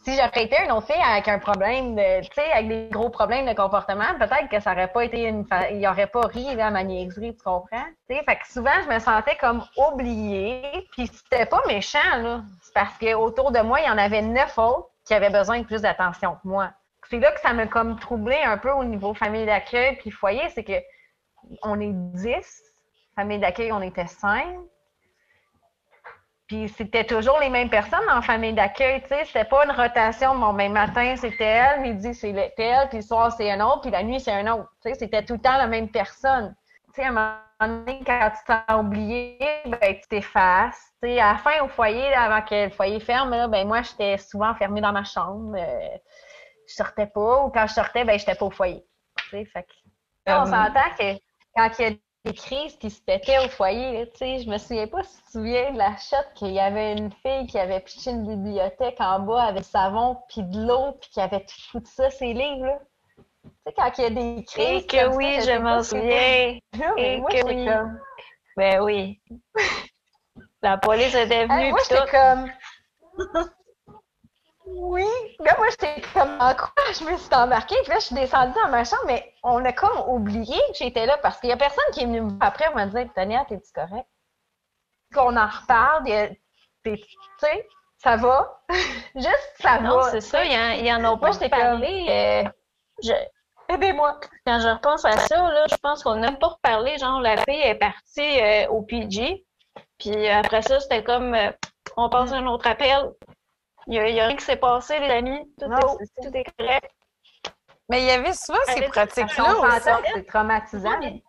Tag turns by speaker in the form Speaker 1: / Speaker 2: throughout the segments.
Speaker 1: si j'aurais été une autre fille avec un problème de, tu sais, avec des gros problèmes de comportement, peut-être que ça aurait pas été il aurait pas ri là, à ma niaiserie, tu comprends? Tu sais, fait que souvent, je me sentais comme oubliée, puis c'était pas méchant, là. C'est parce que autour de moi, il y en avait 9 autres qui avaient besoin de plus d'attention que moi. C'est là que ça m'a comme troublé un peu au niveau famille d'accueil puis foyer, c'est que on est 10, famille d'accueil, on était 5. Puis c'était toujours les mêmes personnes en famille d'accueil, tu sais. C'était pas une rotation de matin, c'était elle, midi, c'est elle, puis le soir, c'est un autre, puis la nuit, c'est un autre. Tu sais, c'était tout le temps la même personne. Tu sais, à un moment donné, quand tu t'en oublié, ben, tu t'effaces. Tu sais, à la fin, au foyer, là, avant que le foyer ferme, là, ben, moi, j'étais souvent enfermée dans ma chambre. Je sortais pas, ou quand je sortais, ben, j'étais pas au foyer. Tu sais, fait que, on s'entend que quand il y a des crises qui se pétaient au foyer, tu sais, je me souviens pas si tu te souviens de la shot qu'il y avait une fille qui avait piché une bibliothèque en bas avec du savon puis de l'eau puis qui avait tout foutu ça, ses livres, là. Tu sais, quand il y a des
Speaker 2: Et
Speaker 1: crises
Speaker 2: que
Speaker 1: comme ça,
Speaker 2: oui,
Speaker 1: je
Speaker 2: je
Speaker 1: sais pas
Speaker 2: m'en
Speaker 1: si c'était
Speaker 2: souviens.
Speaker 1: là, mais
Speaker 2: Et
Speaker 1: moi,
Speaker 2: que
Speaker 1: j'étais
Speaker 2: oui.
Speaker 1: comme...
Speaker 2: Ben oui. La police était venue
Speaker 1: moi,
Speaker 2: puis
Speaker 1: j'étais
Speaker 2: tout.
Speaker 1: comme... Oui, là, moi, j'étais comme en quoi je me suis embarquée, puis là, je suis descendue dans ma chambre, mais on a comme oublié que j'étais là parce qu'il y a personne qui est venu me voir après me dire, Tania, t'es-tu correct? Qu'on en reparle, tu sais, ça va. Juste, ça
Speaker 2: Non,
Speaker 1: va,
Speaker 2: c'est
Speaker 1: tu
Speaker 2: ça,
Speaker 1: sais.
Speaker 2: ils en ont
Speaker 1: Moi,
Speaker 2: pas
Speaker 1: j'étais comme,
Speaker 2: reparlé. Je,
Speaker 1: aidez-moi.
Speaker 2: quand je repense à ça, là, je pense qu'on n'a pas reparlé. Genre, la fille est partie au PG. Puis après ça, c'était comme on passe un autre appel. Il y a rien qui s'est passé, les amis.
Speaker 1: Non, c'est ça.
Speaker 2: Tout est correct.
Speaker 3: Mais il y avait souvent ces
Speaker 2: Arrêtez de
Speaker 1: Parce
Speaker 2: faire
Speaker 1: qu'on
Speaker 3: pratiques-là
Speaker 2: ça.
Speaker 3: aussi.
Speaker 1: s'entend que c'est traumatisant.
Speaker 2: Il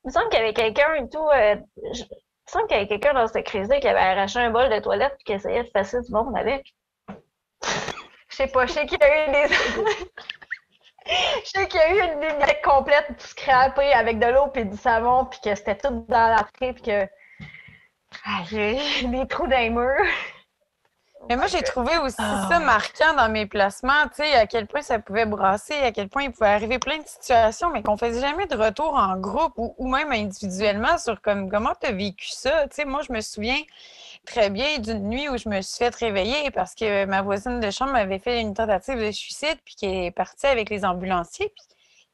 Speaker 2: me semble qu'il y avait quelqu'un et tout. Il me semble qu'il y avait quelqu'un dans cette crise-là qui avait arraché un bol de toilette et qui essayait de passer du monde avec.
Speaker 1: Je sais pas, je sais qu'il y a eu des... Je sais qu'il y a eu une bibliothèque complète scrapée avec de l'eau puis du savon puis que c'était tout dans l'entrée puis que... Ah, j'ai des trous dans les murs.
Speaker 3: Mais moi, j'ai trouvé aussi ça
Speaker 2: Ah.
Speaker 3: marquant dans mes placements, tu sais, à quel point ça pouvait brasser, à quel point il pouvait arriver plein de situations, mais qu'on faisait jamais de retour en groupe ou même individuellement sur comment tu as vécu ça. Tu sais, moi, je me souviens très bien d'une nuit où je me suis fait réveiller parce que ma voisine de chambre m'avait fait une tentative de suicide puis qui est partie avec les ambulanciers. Puis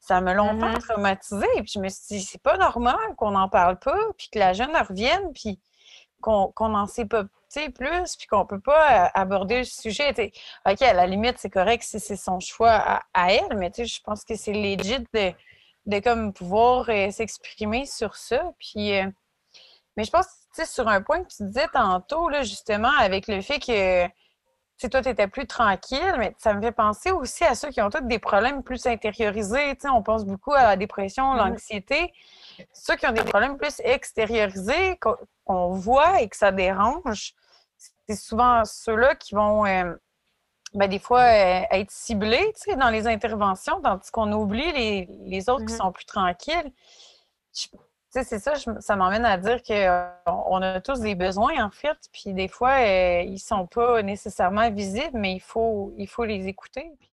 Speaker 3: ça m'a longtemps traumatisée. Puis je me suis dit, c'est pas normal qu'on n'en parle pas, puis que la jeune revienne, puis qu'on n'en sait pas plus, puis qu'on peut pas aborder le sujet. T'sais. OK, à la limite, c'est correct si c'est son choix à elle, mais je pense que c'est legit de comme pouvoir s'exprimer sur ça. Puis, mais je pense, sur un point que tu disais tantôt, là, justement, avec le fait que toi, tu étais plus tranquille, mais ça me fait penser aussi à ceux qui ont tous des problèmes plus intériorisés. On pense beaucoup à la dépression, l'anxiété. Ceux qui ont des problèmes plus extériorisés, qu'on voit et que ça dérange, c'est souvent ceux-là qui vont, des fois, être ciblés dans les interventions, tandis qu'on oublie les autres qui sont plus tranquilles. C'est ça, ça m'emmène à dire qu'on a tous des besoins, en fait, puis des fois, ils sont pas nécessairement visibles, mais il faut les écouter.